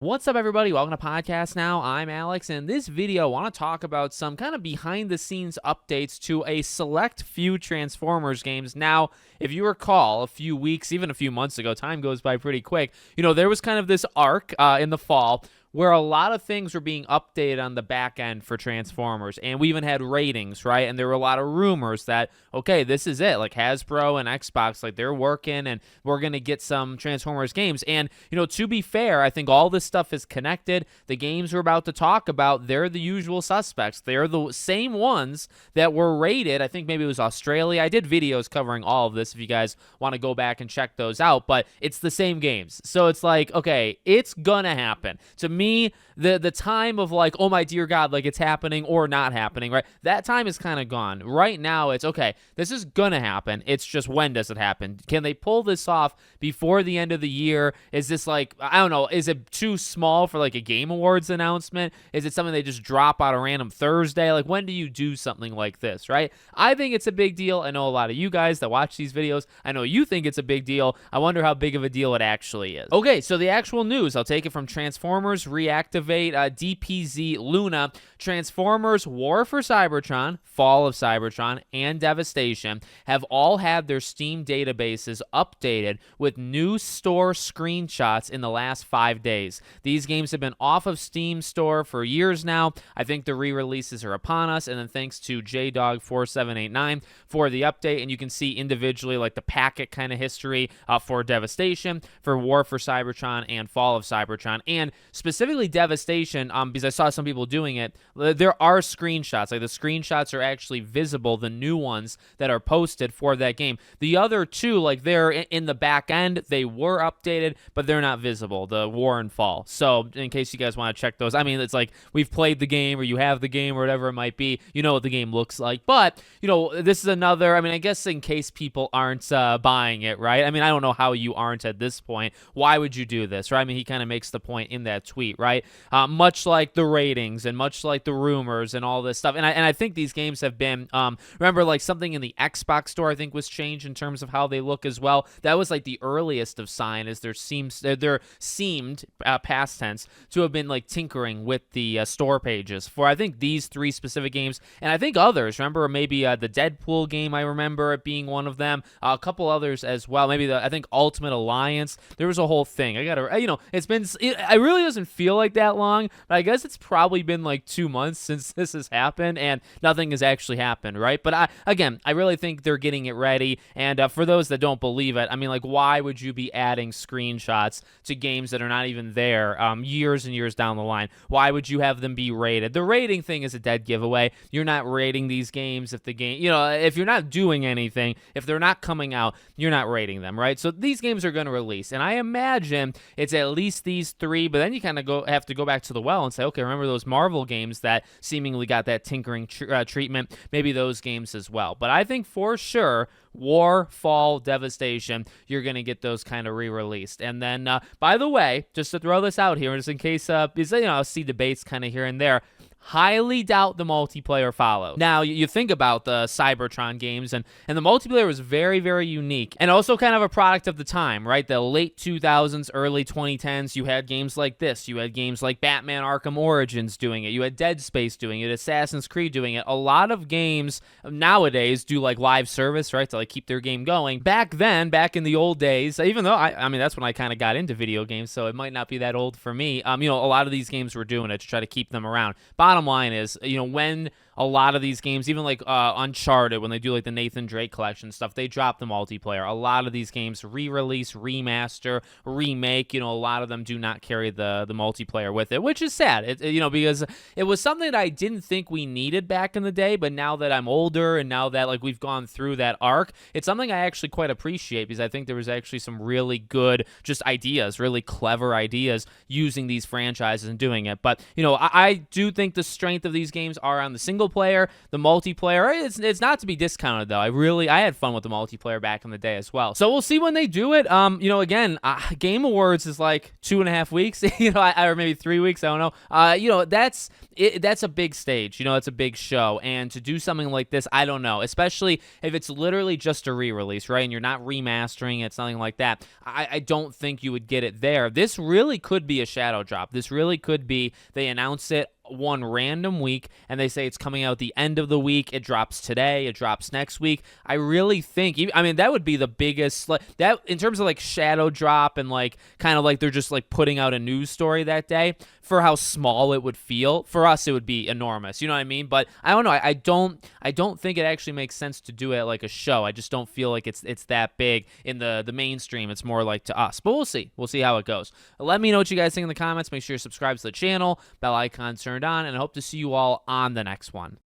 What's up, everybody? Welcome to Podcast Now. I'm Alex, and in this video, I want to talk about some kind of behind-the-scenes updates to a select few Transformers games. Now, if you recall, a few weeks, even a few months ago, time goes by pretty quick, there was kind of this arc in the fall where a lot of things were being updated on the back end for Transformers, and we even had ratings, right? And there were a lot of rumors that, okay, this is it, like Hasbro and Xbox, like they're working, and we're going to get some Transformers games. And, to be fair, I think all this stuff is connected. The games we're about to talk about, they're the usual suspects. They're the same ones that were rated. I think maybe it was Australia. I did videos covering all of this if you guys want to go back and check those out, but it's the same games. So it's like, okay, it's gonna happen. To me, the time of like, oh my dear God, like it's happening or not happening, right? That time is kind of gone. Right now, it's okay, this is gonna happen. It's just, when does it happen? Can they pull this off before the end of the year? Is this like, I don't know, is it too small for like a Game Awards announcement? Is it something they just drop out a random Thursday? Like, when do you do something like this, right? I think it's a big deal. I know a lot of you guys that watch these videos, I know you think it's a big deal. I wonder how big of a deal it actually is. Okay, so the actual news, I'll take it from Transformers Reactivate, DPZ Luna. Transformers War for Cybertron, Fall of Cybertron, and Devastation have all had their Steam databases updated with new store screenshots in the last 5 days. These games have been off of Steam store for years now. I think the re-releases are upon us, and then thanks to JDog4789 for the update, and you can see individually like the packet kind of history for Devastation, for War for Cybertron, and Fall of Cybertron, and specifically Devastation, because I saw some people doing it. There are screenshots, like the screenshots are actually visible, the new ones that are posted for that game. The other two, like they're in the back end, they were updated, but they're not visible, the War and Fall. So in case you guys want to check those, I mean, it's like we've played the game, or you have the game, or whatever it might be, you know what the game looks like. But, this is another, I mean, I guess in case people aren't buying it, right? I mean, I don't know how you aren't at this point. Why would you do this, right? I mean, he kind of makes the point in that tweet, right? Much like the ratings and much like the rumors and all this stuff. And I think these games have been, remember, like something in the Xbox store, I think, was changed in terms of how they look as well. That was like the earliest of sign, as there seemed, past tense, to have been like tinkering with the store pages for, I think, these three specific games. And I think others, remember maybe the Deadpool game, I remember it being one of them, a couple others as well. Maybe I think Ultimate Alliance, there was a whole thing. I gotta, it really doesn't feel like that long, but I guess it's probably been like 2 months since this has happened, and nothing has actually happened, right? But I really think they're getting it ready. And for those that don't believe it, I mean, like, why would you be adding screenshots to games that are not even there years and years down the line? Why would you have them be rated? The rating thing is a dead giveaway. You're not rating these games if the game, if you're not doing anything, if they're not coming out, you're not rating them, right? So these games are going to release, and I imagine it's at least these three, but then you kind of have to go back to the well and say, okay, remember those Marvel games that seemingly got that tinkering treatment? Maybe those games as well. But I think for sure, War, Fall, Devastation, you're going to get those kind of re-released. And then, by the way, just to throw this out here, just in case, I'll see debates kind of here and there, highly doubt the multiplayer follows. Now, you think about the Cybertron games, and the multiplayer was very, very unique, and also kind of a product of the time, right? The late 2000s, early 2010s, you had games like this. You had games like Batman Arkham Origins doing it. You had Dead Space doing it, Assassin's Creed doing it. A lot of games nowadays do like live service, right, to like keep their game going. Back then, back in the old days, even though, I mean, that's when I kind of got into video games, so it might not be that old for me. A lot of these games were doing it to try to keep them around. Bottom line is, when a lot of these games, even like Uncharted, when they do like the Nathan Drake collection stuff, they drop the multiplayer. A lot of these games re-release, remaster, remake, a lot of them do not carry the multiplayer with it, which is sad, because it was something that I didn't think we needed back in the day, but now that I'm older and now that like we've gone through that arc, it's something I actually quite appreciate, because I think there was actually some really good just ideas, really clever ideas using these franchises and doing it. But, I do think the strength of these games are on the single single player, the multiplayer, it's not to be discounted though. I had fun with the multiplayer back in the day as well. So we'll see when they do it. Again, Game Awards is like 2.5 weeks, or maybe 3 weeks. I don't know. That's a big stage. It's a big show, and to do something like this, I don't know. Especially if it's literally just a re-release, right? And you're not remastering it, something like that. I don't think you would get it there. This really could be a shadow drop. This really could be they announce it one random week and they say it's coming out the end of the week. It drops today. It drops next week. I really think, that would be the biggest, that in terms of like shadow drop and like kind of like they're just like putting out a news story that day. For how small it would feel, for us it would be enormous. You know what I mean? But I don't know. I don't think it actually makes sense to do it like a show. I just don't feel like it's that big in the mainstream. It's more like to us. But we'll see. We'll see how it goes. Let me know what you guys think in the comments. Make sure you're subscribed to the channel, bell icon turned on, and I hope to see you all on the next one.